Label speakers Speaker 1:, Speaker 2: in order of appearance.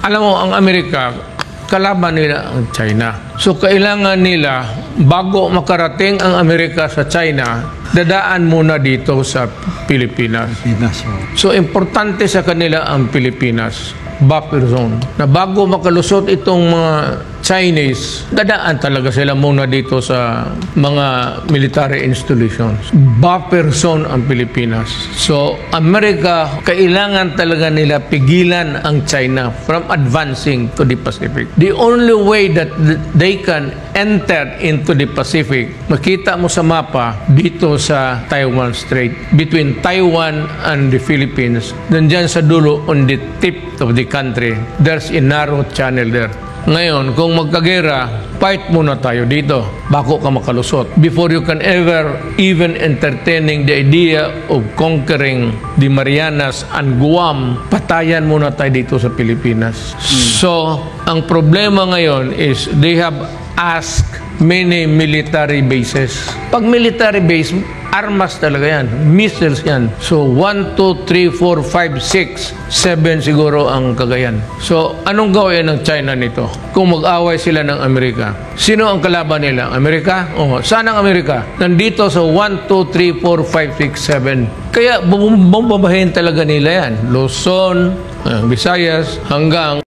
Speaker 1: Alam mo, ang Amerika, kalaban nila ang China. So, kailangan nila, bago makarating ang Amerika sa China, dadaan muna dito sa Pilipinas. So, importante sa kanila ang Pilipinas. Buffer zone. Na bago makalusot itong mga Chinese, dadaan talaga sila muna dito sa mga military installations. Buffer zone ang Pilipinas. So, Amerika, kailangan talaga nila pigilan ang China from advancing to the Pacific. The only way that they can enter into the Pacific, makita mo sa mapa, dito sa Taiwan Strait, between Taiwan and the Philippines, nandyan sa dulo, on the tip of the country, there's a narrow channel there. Ngayon, kung magkagera, fight muna tayo dito bago ka makalusot. Before you can ever even entertaining the idea of conquering the Marianas and Guam, patayan muna tayo dito sa Pilipinas. So, ang problema ngayon is they have asked many military bases. Pag military base, armas talaga yan. Missiles yan. So, 1, 2, 3, 4, 5, 6, 7 siguro ang Cagayan. So, anong gawin ng China nito? Kung mag-away sila ng Amerika. Sino ang kalaban nila? Amerika? O, saan ang Amerika? Nandito sa 1, 2, 3, 4, 5, 6, 7. Kaya, bumbabahin talaga nila yan. Luzon, Visayas, hanggang